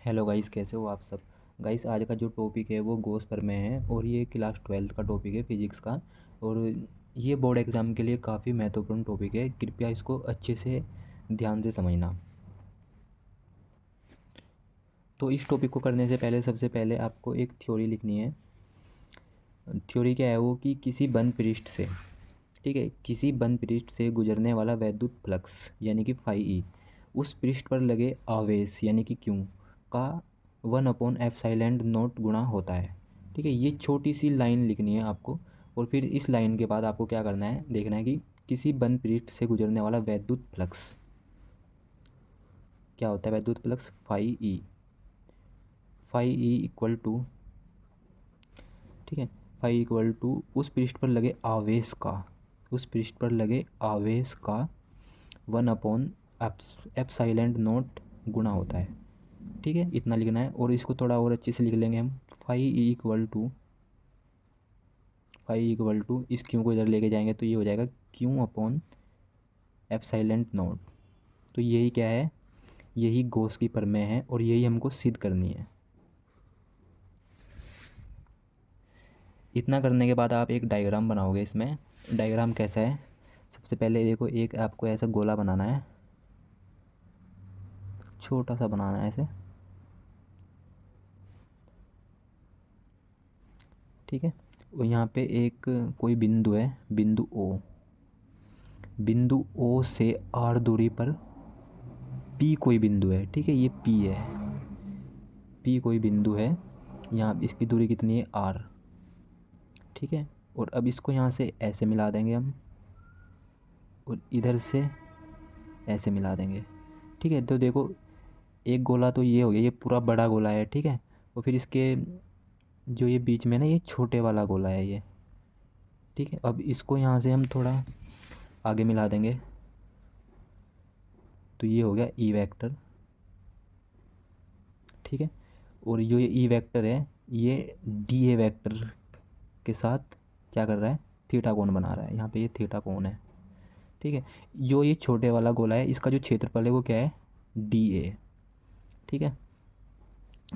Hello guys, कैसे हो आप सब। गाइस, आज का जो टॉपिक है वो गॉस प्रमेय है और ये क्लास 12th का टॉपिक है फिजिक्स का। और ये बोर्ड एग्ज़ाम के लिए काफ़ी महत्वपूर्ण टॉपिक है, कृपया इसको अच्छे से ध्यान से समझना। तो इस टॉपिक को करने से पहले सबसे पहले आपको एक थ्योरी लिखनी है। थ्योरी क्या है वो कि किसी बंद पृष्ठ से, ठीक है, किसी बंद पृष्ठ से गुजरने वाला वैद्युत फ्लक्स यानी कि फाई ई उस पृष्ठ पर लगे आवेश यानी कि क्यू का 1/एप्सिलॉन नॉट गुणा होता है। ठीक है, ये छोटी सी लाइन लिखनी है आपको। और फिर इस लाइन के बाद आपको क्या करना है, देखना है कि किसी बंद पृष्ठ से गुजरने वाला वैद्युत फ्लक्स क्या होता है। वैद्युत flux phi E, phi E equal to, ठीक है, फाई इक्वल टू उस पृष्ठ पर लगे आवेश का, उस पृष्ठ पर लगे आवेश का 1/एप्सिलॉन नॉट गुणा होता है। ठीक है, इतना लिखना है। और इसको थोड़ा और अच्छे से लिख लेंगे हम। फाई इक्वल टू इस क्यू को इधर लेके जाएंगे तो ये हो जाएगा Q/एप्सिलॉन नॉट। तो यही क्या है, यही गॉस की प्रमेय है और यही हमको सिद्ध करनी है। इतना करने के बाद आप एक डायग्राम बनाओगे। इसमें डायग्राम कैसा है, सबसे पहले देखो, एक आपको ऐसा गोला बनाना है, छोटा सा बनाना है ऐसे। ठीक है, और यहाँ पे एक कोई बिंदु है, बिंदु ओ, बिंदु ओ से आर दूरी पर पी कोई बिंदु है। ठीक है, ये पी है, पी कोई बिंदु है। यहाँ इसकी दूरी कितनी है, आर। ठीक है, और अब इसको यहाँ से ऐसे मिला देंगे हम और इधर से ऐसे मिला देंगे। ठीक है, तो देखो, एक गोला तो ये हो गया, ये पूरा बड़ा गोला है। ठीक है, और फिर इसके जो ये बीच में ना, ये छोटे वाला गोला है ये। ठीक है, अब इसको यहाँ से हम थोड़ा आगे मिला देंगे तो ये हो गया ई वेक्टर। ठीक है, और जो ये ई वेक्टर है ये डी ए वेक्टर के साथ क्या कर रहा है, थीटा कोण बना रहा है। यहाँ पे ये थीटा कोण है। ठीक है, जो ये छोटे वाला गोला है इसका जो क्षेत्रफल है वो क्या है, डी ए। ठीक है,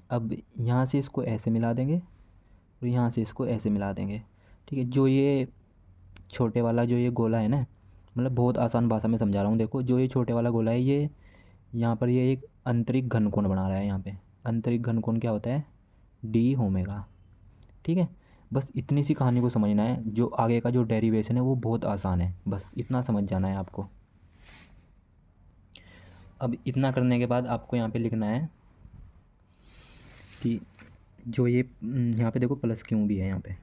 अब यहाँ से इसको ऐसे मिला देंगे और यहाँ से इसको ऐसे मिला देंगे। ठीक है, जो ये छोटे वाला जो ये गोला है ना, मतलब बहुत आसान भाषा में समझा रहा हूँ। देखो, जो ये छोटे वाला गोला है ये यहाँ पर ये एक आंतरिक घनकोण बना रहा है। यहाँ पे आंतरिक घनकोण क्या होता है, डी ओमेगा। ठीक है, बस इतनी सी कहानी को समझना है। जो आगे का जो डेरिवेशन है वो बहुत आसान है, बस इतना समझ जाना है आपको। अब इतना करने के बाद आपको यहाँ पे लिखना है कि जो ये यहाँ पे देखो प्लस क्यों भी है यहाँ पे।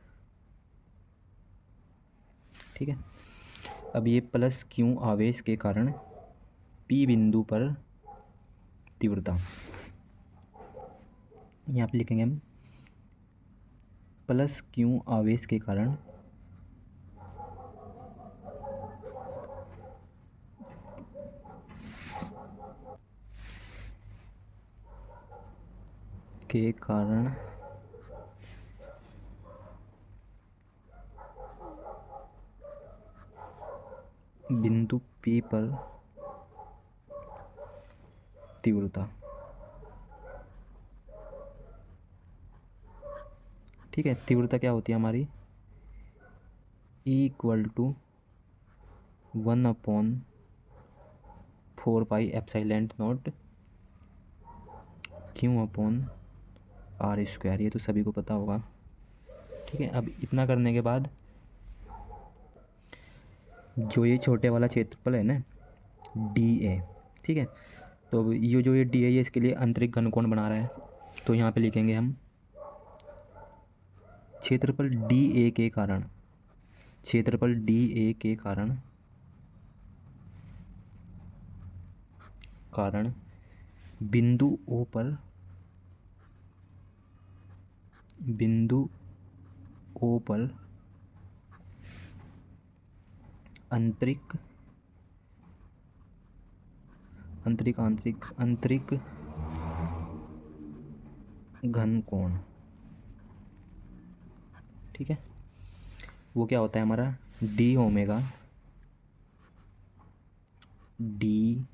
ठीक है, अब ये प्लस क्यों आवेश के कारण पी बिंदु पर तीव्रता, यहाँ पे लिखेंगे हम प्लस क्यों आवेश के कारण के कारण बिंदु पी पर तीव्रता। ठीक है, तीव्रता क्या होती है हमारी, E = 1/4πε0 Q/r²। ये तो सभी को पता होगा। ठीक है, अब इतना करने के बाद जो ये छोटे वाला क्षेत्रफल है ना, डी ए। ठीक है, तो अब ये जो ये डी ए, ये इसके लिए आंतरिक घनकोण बना रहा है। तो यहाँ पे लिखेंगे हम क्षेत्रफल डी ए के कारण, क्षेत्रफल डी ए के कारण कारण बिंदु ओ पर, बिंदु ओ पर आंतरिक आंतरिक आंतरिक आंतरिक घन कोण। ठीक है, वो क्या होता है हमारा, डी ओमेगा, डी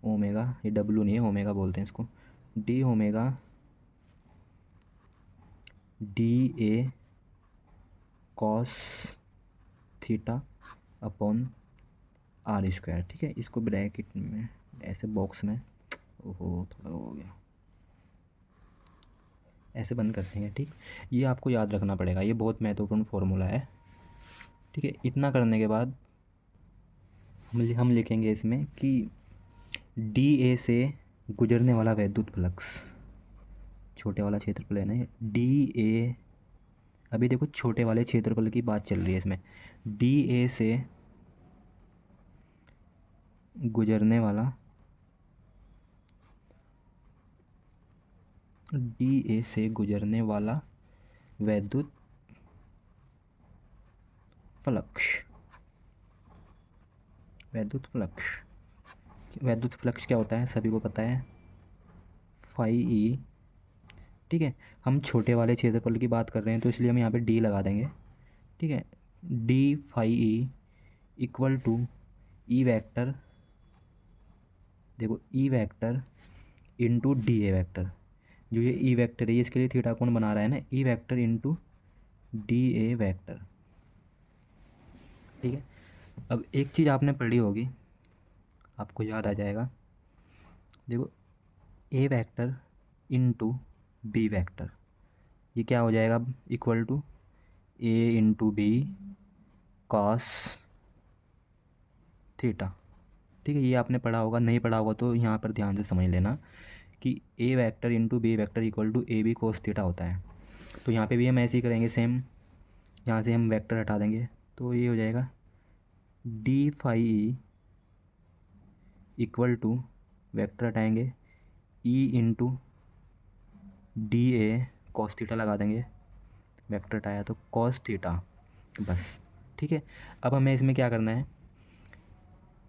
ओमेगा, ये डब्लू नहीं है, ओमेगा बोलते हैं इसको, D omega D A cos theta upon are square. ठीक है, इसको ब्रैकेट में ऐसे बॉक्स में, ओहो थोड़ा हो गया, ऐसे बंद करते हैं। ठीक, ये आपको याद रखना पड़ेगा, ये बहुत महत्वपूर्ण फॉर्मूला है। ठीक है, इतना करने के बाद हम लिखेंगे इसमें कि डी ए से गुजरने वाला वैद्युत फ्लक्स, छोटे वाला क्षेत्रफल है ना डी ए, अभी देखो छोटे वाले क्षेत्रफल की बात चल रही है इसमें, डी ए से गुजरने वाला, डी ए से गुजरने वाला वैद्युत फ्लक्स, वैद्युत फ्लक्स, वैद्युत फ्लक्स क्या होता है सभी को पता है, फाई ई। ठीक है, हम छोटे वाले क्षेत्रफल की बात कर रहे हैं तो इसलिए हम यहाँ पे डी लगा देंगे। ठीक है, d phi E equal to e vector, देखो e vector into d a vector, जो ये ई वैक्टर है ये इसके लिए थीटा कोण बना रहा है ना, e vector into d a vector. ठीक है, अब एक चीज़ आपने पढ़ी होगी, आपको याद आ जाएगा, देखो A vector into B vector, ये क्या हो जाएगा अब, equal to A into B cos theta. ठीक है, ये आपने पढ़ा होगा, नहीं पढ़ा होगा तो यहाँ पर ध्यान से समझ लेना कि a vector into B vector equal to a b cos theta होता है। तो यहाँ पे भी हम ऐसे ही करेंगे सेम, यहाँ से हम वेक्टर हटा देंगे तो ये हो जाएगा d phi E equal to, vector हटाएंगे ई इंटू डी ए कॉस थीटा लगा देंगे, वेक्टर हटाया तो कॉस थीटा, बस। ठीक है, अब हमें इसमें क्या करना है,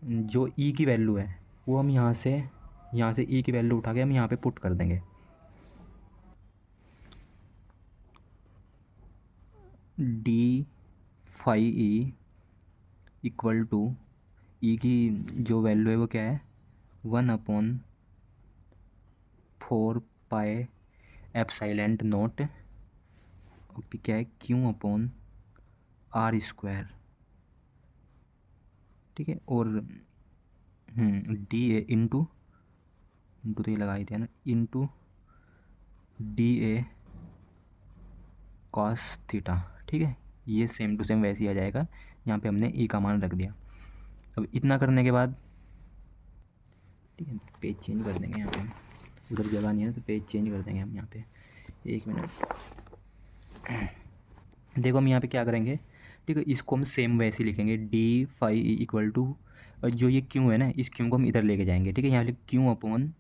जो ई की वैल्यू है वो हम यहाँ से ई की वैल्यू उठा के हम यहाँ पे पुट कर देंगे। D phi E equal to, e की जो वैल्यू है वो क्या है, 1/4 पाई एप्सिलॉन नॉट, और फिर क्या है क्यू अपॉन आर स्क्वायर। ठीक है, और डी ए इंटू तो ये लगा ही दिया ना, इंटू डी ए कॉस थीटा। ठीक है, ये सेम टू सेम वैसे ही आ जाएगा, यहाँ पे हमने ई का मान रख दिया। अब इतना करने के बाद, ठीक है, पेज चेंज कर देंगे यहाँ पे, उधर जगह नहीं है तो पेज चेंज कर देंगे हम यहाँ पे, 1 मिनट। देखो हम यहाँ पे क्या करेंगे, ठीक है, इसको हम सेम वैसे ही लिखेंगे, D phi E equal to, जो ये क्यू है ना इस क्यू को हम इधर लेके जाएंगे। ठीक है, यहाँ पे Q upon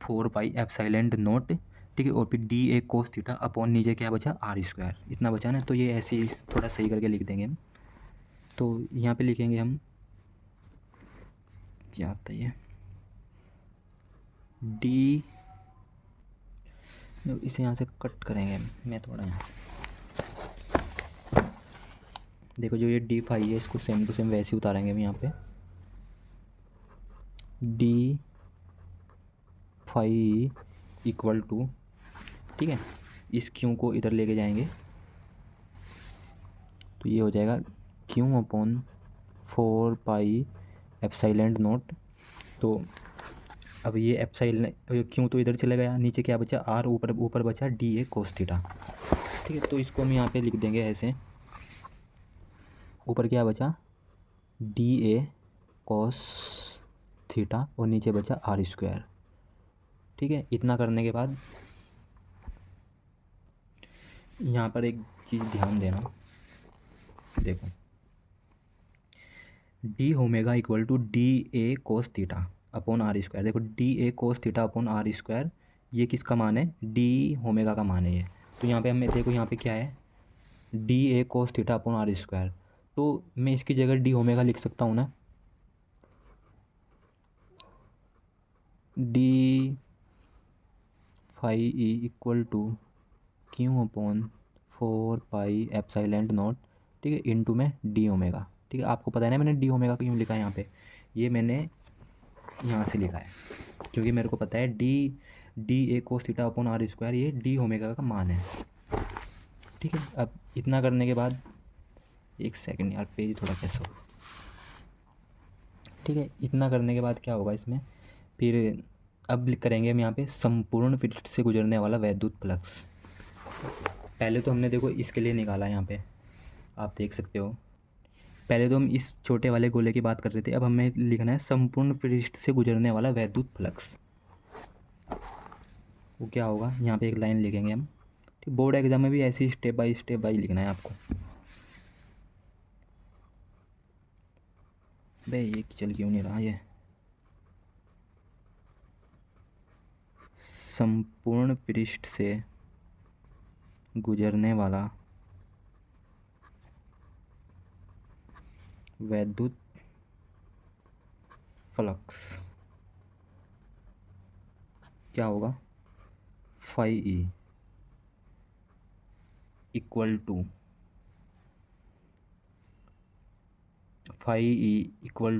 4 pi epsilon naught. ठीक है, और फिर D A cos theta upon नीचे क्या बचा आर स्क्वायर, इतना बचा ना, तो ये ऐसे ही थोड़ा सही करके लिख देंगे हम। तो यहाँ पे लिखेंगे हम, क्या आता है ये, डी, इसे यहाँ से कट करेंगे मैं थोड़ा यहाँ से, देखो जो ये डी फाई है इसको सेम टू सेम वैसे ही उतारेंगे हम यहाँ पे, डी फाई इक्वल टू, ठीक है, इस क्यू को इधर लेके जाएंगे तो ये हो जाएगा Q upon 4 pi epsilon not. तो अब ये एप्सिलॉन क्यू तो इधर चले गया, नीचे क्या बचा आर, ऊपर बचा डी ए कोस थीटा। ठीक है, तो इसको हम यहाँ पे लिख देंगे ऐसे, ऊपर क्या बचा डी ए कॉस थीटा और नीचे बचा आर स्क्वायर। ठीक है, इतना करने के बाद यहाँ पर एक चीज़ ध्यान देना, देखो d omega equal to d A cos theta upon are square. देखो d A cos theta upon are square, ये किसका मान है, डी ओमेगा का मान है ये। तो यहाँ पे हमें देखो यहाँ पे क्या है, D A cos theta upon are square, तो मैं इसकी जगह डी ओमेगा लिख सकता हूँ ना, D phi E equal to Q upon 4 pi epsilon naught, ठीक है, इनटू में डी ओमेगा। ठीक है, आपको पता है ना मैंने डी ओमेगा क्यों लिखा है यहाँ पे, ये मैंने यहाँ से लिखा है क्योंकि मेरे को पता है D D A cos theta upon are square, ये डी ओमेगा का मान है। ठीक है, अब इतना करने के बाद, एक सेकंड यार, पेज थोड़ा कैसा हो। ठीक है, इतना करने के बाद क्या होगा इसमें, फिर अब करेंगे हम यहाँ पे संपूर्ण पृष्ठ से गुजरने वाला वैद्युत फ्लक्स। पहले तो हमने देखो इसके लिए निकाला, यहाँ पे आप देख सकते हो। पहले तो हम इस छोटे वाले गोले की बात कर रहे थे, अब हमें लिखना है संपूर्ण पृष्ठ से गुजरने वाला वैद्युत फ्लक्स। वो क्या होगा, यहाँ पे एक लाइन लिखेंगे हम। ठीक, बोर्ड एग्जाम में भी ऐसे ही स्टेप बाय लिखना है आपको। भाई ये चल क्यों नहीं रहा, ये संपूर्ण पृष्ठ से गुजरने वाला वैद्युत फ्लक्स क्या होगा, phi E equal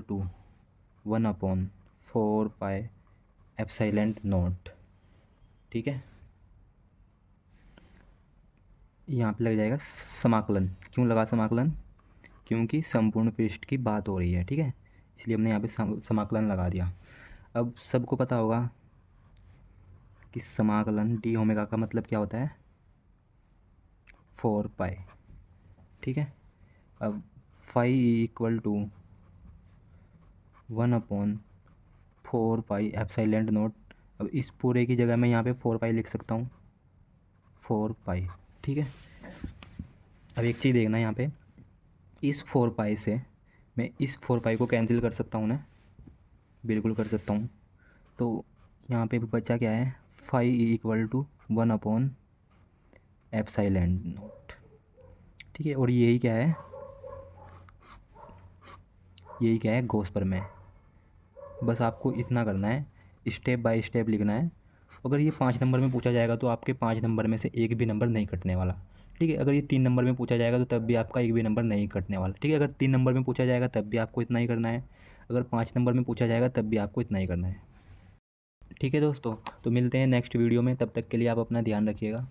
to one upon 4 pi epsilon naught. ठीक है, यहाँ पे लग जाएगा समाकलन। क्यों लगा समाकलन, क्योंकि संपूर्ण पृष्ठ की बात हो रही है। ठीक है, इसलिए हमने यहाँ पे समाकलन लगा दिया। अब सबको पता होगा कि समाकलन डी ओमेगा का मतलब क्या होता है, 4 पाई। ठीक है, अब फाई इक्वल टू 1 अपॉन 4 पाई एप्सिलॉन नॉट। अब इस पूरे की जगह मैं यहाँ पे 4 पाई लिख सकता हूँ, 4 पाई। ठीक है, अब एक चीज़ देखना यहाँ पे, इस 4 पाई से मैं इस 4 पाई को कैंसिल कर सकता हूँ ना, बिल्कुल कर सकता हूँ। तो यहाँ पे बचा क्या है, phi equal to 1 upon epsilon naught. ठीक है, और यही क्या है, गॉस प्रमेय। बस आपको इतना करना है, स्टेप बाय स्टेप लिखना है। अगर ये 5 नंबर में पूछा जाएगा तो आपके 5 नंबर में से एक भी नंबर नहीं कटने वाला। ठीक है, अगर ये 3 नंबर में पूछा जाएगा तो तब भी आपका एक भी नंबर नहीं कटने वाला। ठीक है, अगर 3 नंबर में पूछा जाएगा तब भी आपको इतना ही करना है, अगर 5 नंबर में पूछा जाएगा तब भी आपको इतना ही करना है। ठीक है दोस्तों, तो मिलते हैं नेक्स्ट वीडियो में, तब तक के लिए आप अपना ध्यान रखिएगा।